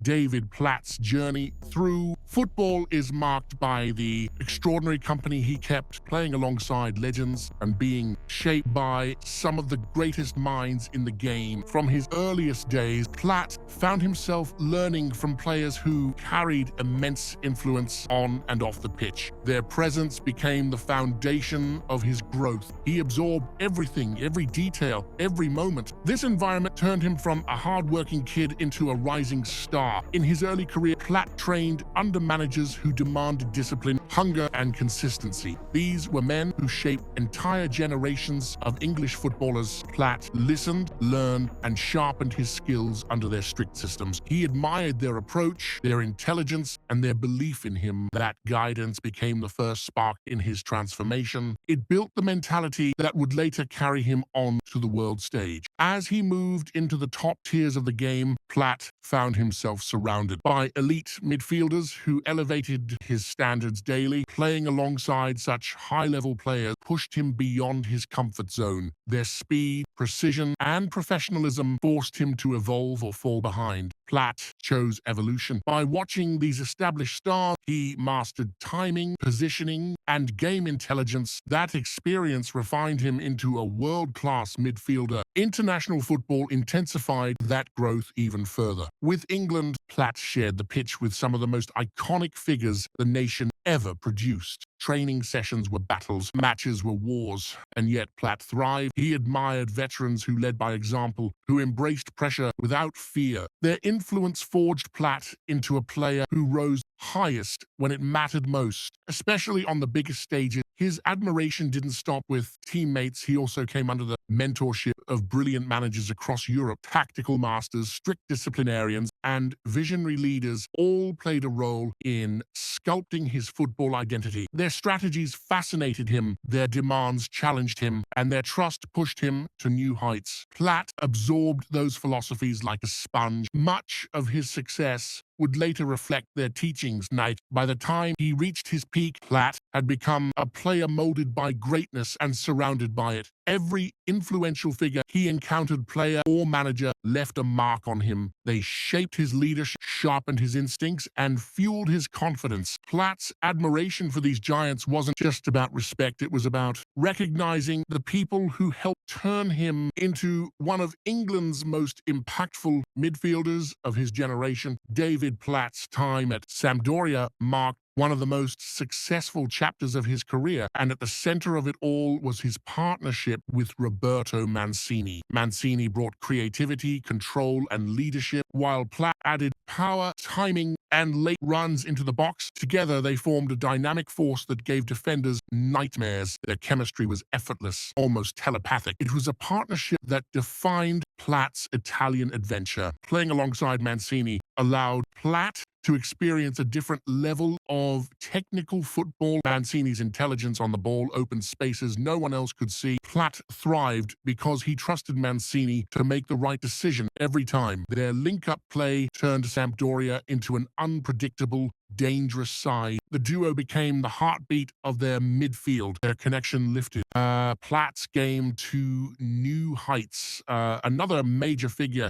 David Platt's journey through football is marked by the extraordinary company he kept, playing alongside legends and being shaped by some of the greatest minds in the game. From his earliest days, Platt found himself learning from players who carried immense influence on and off the pitch. Their presence became the foundation of his growth. He absorbed everything, every detail, every moment. This environment turned him from a hard-working kid into a rising star. In his early career, Platt trained under managers who demanded discipline, hunger, and consistency. These were men who shaped entire generations of English footballers. Platt listened, learned, and sharpened his skills under their strict systems. He admired their approach, their intelligence, and their belief in him. That guidance became the first spark in his transformation. It built the mentality that would later carry him on to the world stage. As he moved into the top tiers of the game, Platt found himself surrounded by elite midfielders who elevated his standards daily. Playing alongside such high-level players pushed him beyond his comfort zone. Their speed, precision, and professionalism forced him to evolve or fall behind. Platt chose evolution. By watching these established stars, he mastered timing, positioning, and game intelligence. That experience refined him into a world-class midfielder. International football intensified that growth even further. With England, Platt shared the pitch with some of the most iconic figures the nation ever produced. Training sessions were battles, matches were wars, and yet Platt thrived. He admired veterans who led by example, who embraced pressure without fear. Their influence forged Platt into a player who rose highest when it mattered most, especially on the biggest stages. His admiration didn't stop with teammates. He also came under the mentorship of brilliant managers across Europe. Tactical masters, strict disciplinarians, and visionary leaders all played a role in sculpting his football identity. Their strategies fascinated him, their demands challenged him, and their trust pushed him to new heights. Platt absorbed those philosophies like a sponge. Much of his success would later reflect their teachings. By the time he reached his peak, Platt had become a player molded by greatness and surrounded by it. Every influential figure he encountered, player or manager, left a mark on him. They shaped his leadership, sharpened his instincts, and fueled his confidence. Platt's admiration for these giants wasn't just about respect, it was about recognizing the people who helped turn him into one of England's most impactful midfielders of his generation. David Platt's time at Sampdoria marked one of the most successful chapters of his career, and at the center of it all was his partnership with Roberto Mancini. Mancini brought creativity, control, and leadership, while Platt added power, timing, and late runs into the box. Together, they formed a dynamic force that gave defenders nightmares. Their chemistry was effortless, almost telepathic. It was a partnership that defined Platt's Italian adventure. Playing alongside Mancini allowed Platt to experience a different level of technical football. Mancini's intelligence on the ball opened spaces no one else could see. Platt thrived because he trusted Mancini to make the right decision every time. Their link-up play turned Sampdoria into an unpredictable, dangerous side. The duo became the heartbeat of their midfield. Their connection lifted Platt's game to new heights. Another major figure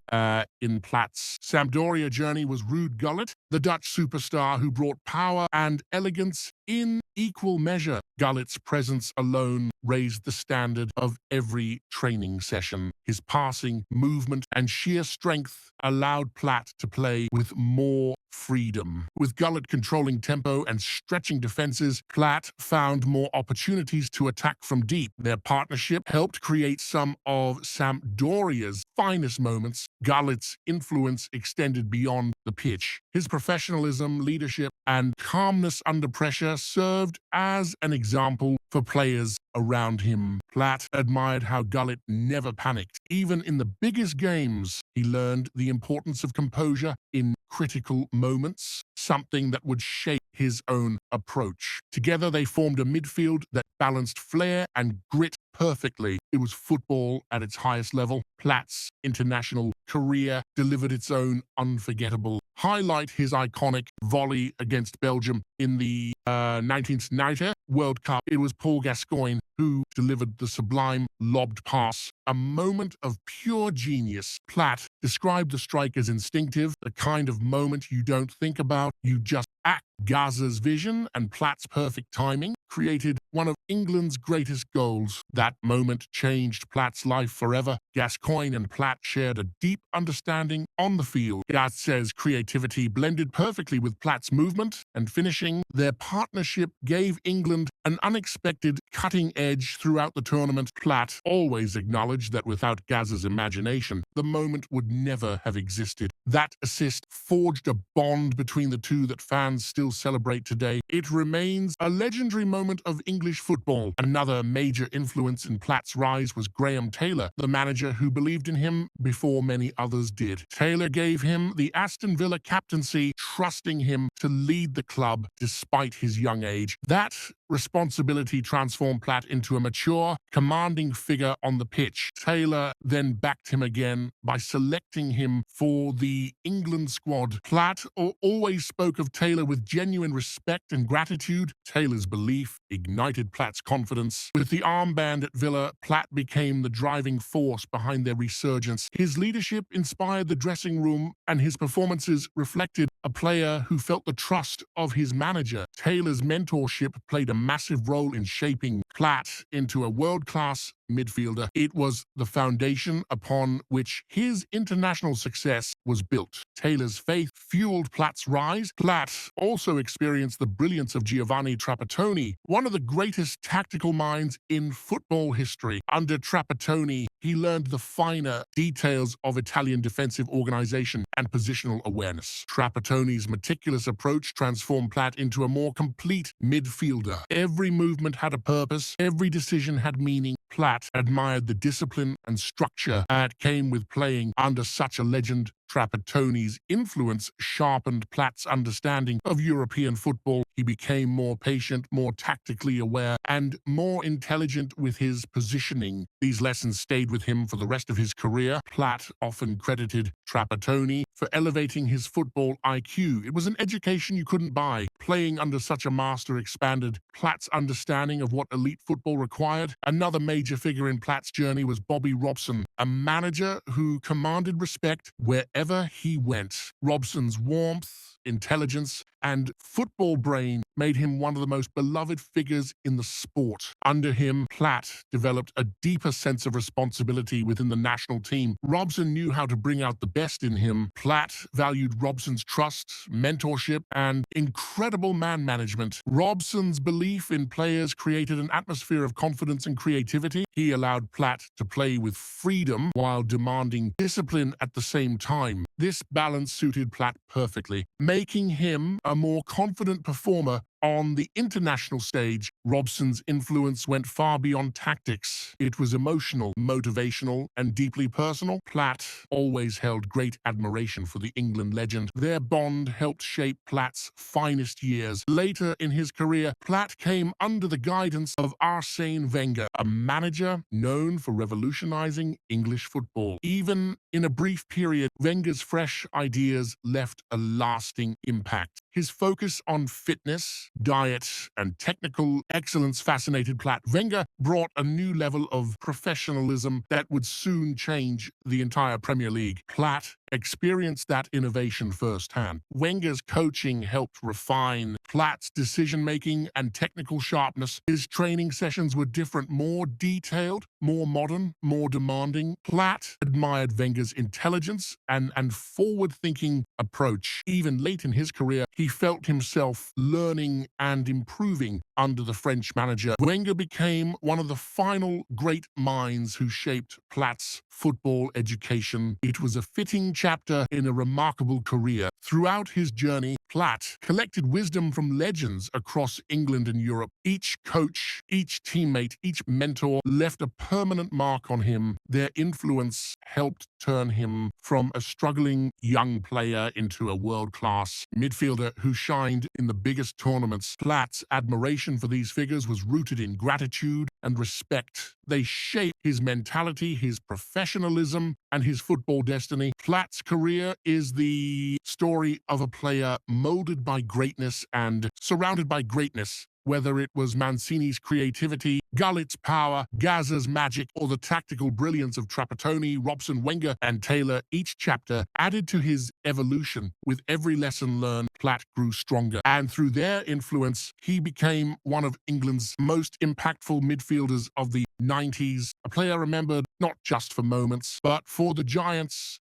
in Platt's Sampdoria journey was Ruud Gullit, the Dutch superstar who brought power and elegance in equal measure. Gullit's presence alone raised the standard of every training session. His passing, movement, and sheer strength allowed Platt to play with more freedom. With Gullit controlling tempo and stretching defenses, Platt found more opportunities to attack from deep. Their partnership helped create some of Sampdoria's finest moments. Gullit's influence extended beyond the pitch. His professionalism, leadership, and calmness under pressure served as an example for players around him. Platt admired how Gullit never panicked. Even in the biggest games, he learned the importance of composure in critical moments, something that would shape his own approach. Together, they formed a midfield that balanced flair and grit perfectly. It was football at its highest level. Platt's international career delivered its own unforgettable highlight, his iconic volley against Belgium in the 1990 World Cup. It was Paul Gascoigne who delivered the sublime lobbed pass, a moment of pure genius. Platt described the strike as instinctive, the kind of moment you don't think about, you just act. Gazza's vision and Platt's perfect timing created one of England's greatest goals. That moment changed Platt's life forever. Gascoigne and Platt shared a deep understanding on the field. Gazza's creativity blended perfectly with Platt's movement and finishing. Their partnership gave England an unexpected cutting edge throughout the tournament. Platt always acknowledged that without Gazza's imagination, the moment would never have existed. That assist forged a bond between the two that fans still celebrate today. It remains a legendary moment of English football. Another major influence in Platt's rise was Graham Taylor, the manager who believed in him before many others did. Taylor gave him the Aston Villa captaincy, trusting him to lead the club despite his young age. That responsibility transformed Platt into a mature, commanding figure on the pitch. Taylor then backed him again by selecting him for the England squad. Platt always spoke of Taylor with genuine respect and gratitude. Taylor's belief ignited Platt's confidence. With the armband at Villa, Platt became the driving force behind their resurgence. His leadership inspired the dressing room, and his performances reflected a player who felt the trust of his manager. Taylor's mentorship played a massive role in shaping Platt into a world-class midfielder. It was the foundation upon which his international success was built. Taylor's faith fueled Platt's rise. Platt also experienced the brilliance of Giovanni Trapattoni, one of the greatest tactical minds in football history. Under Trapattoni, he learned the finer details of Italian defensive organization and positional awareness. Trapattoni's meticulous approach transformed Platt into a more complete midfielder. Every movement had a purpose, every decision had meaning. Platt admired the discipline and structure that came with playing under such a legend. Trapattoni's influence sharpened Platt's understanding of European football. He became more patient, more tactically aware, and more intelligent with his positioning. These lessons stayed with him for the rest of his career. Platt often credited Trapattoni for elevating his football IQ. It was an education you couldn't buy. Playing under such a master expanded Platt's understanding of what elite football required. Another major figure in Platt's journey was Bobby Robson, a manager who commanded respect wherever he went. Robson's warmth, intelligence, and football brain made him one of the most beloved figures in the sport. Under him, Platt developed a deeper sense of responsibility within the national team. Robson knew how to bring out the best in him. Platt valued Robson's trust, mentorship, and incredible man management. Robson's belief in players created an atmosphere of confidence and creativity. He allowed Platt to play with freedom while demanding discipline at the same time. This balance suited Platt perfectly, making him a more confident performer on the international stage. Robson's influence went far beyond tactics. It was emotional, motivational, and deeply personal. Platt always held great admiration for the England legend. Their bond helped shape Platt's finest years. Later in his career, Platt came under the guidance of Arsène Wenger, a manager known for revolutionizing English football. Even in a brief period, Wenger's fresh ideas left a lasting impact. His focus on fitness, diet, and technical excellence fascinated Platt. Wenger brought a new level of professionalism that would soon change the entire Premier League. Platt experienced that innovation firsthand. Wenger's coaching helped refine Platt's decision-making and technical sharpness. His training sessions were different, more detailed, more modern, more demanding. Platt admired Wenger's intelligence and forward-thinking approach. Even late in his career, he felt himself learning and improving under the French manager. Wenger became one of the final great minds who shaped Platt's football education. It was a fitting chapter in a remarkable career. Throughout his journey, Platt collected wisdom from legends across England and Europe. Each coach, each teammate, each mentor left a permanent mark on him. Their influence helped turn him from a struggling young player into a world-class midfielder who shined in the biggest tournaments. Platt's admiration for these figures was rooted in gratitude and respect. They shaped his mentality, his professionalism, and his football destiny. Platt's career is the story of a player molded by greatness and surrounded by greatness. Whether it was Mancini's creativity, Gullit's power, Gazza's magic, or the tactical brilliance of Trapattoni, Robson, Wenger, and Taylor, each chapter added to his evolution. With every lesson learned, Platt grew stronger, and through their influence, he became one of England's most impactful midfielders of the 90s, a player remembered not just for moments, but for the giants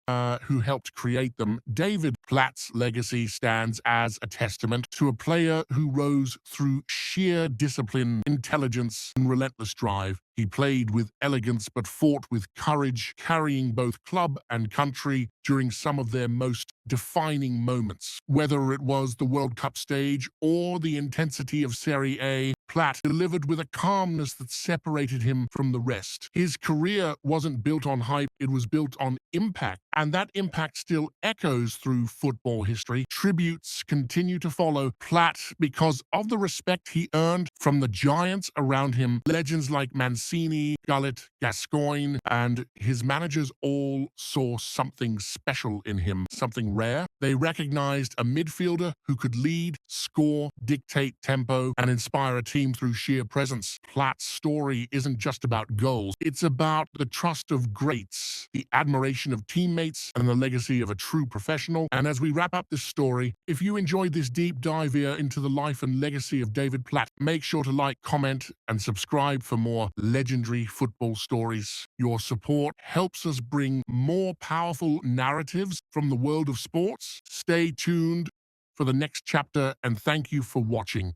who helped create them. David Platt's legacy stands as a testament to a player who rose through sheer discipline, intelligence, and relentless drive. He played with elegance but fought with courage, carrying both club and country during some of their most defining moments. Whether it was the World Cup stage or the intensity of Serie A, Platt delivered with a calmness that separated him from the rest. His career wasn't built on hype, it was built on impact, and that impact still echoes through football history. Tributes continue to follow Platt because of the respect he earned from the giants around him. Legends like Mancini, Gullit, Gascoigne, and his managers all saw something special in him, something rare. They recognized a midfielder who could lead, score, dictate tempo, and inspire a team through sheer presence. Platt's story isn't just about goals. It's about the trust of greats, the admiration of teammates, and the legacy of a true professional. And as we wrap up this story, if you enjoyed this deep dive here into the life and legacy of David Platt, make sure to like, comment, and subscribe for more legendary football stories. Your support helps us bring more powerful narratives from the world of sports. Stay tuned for the next chapter, and thank you for watching.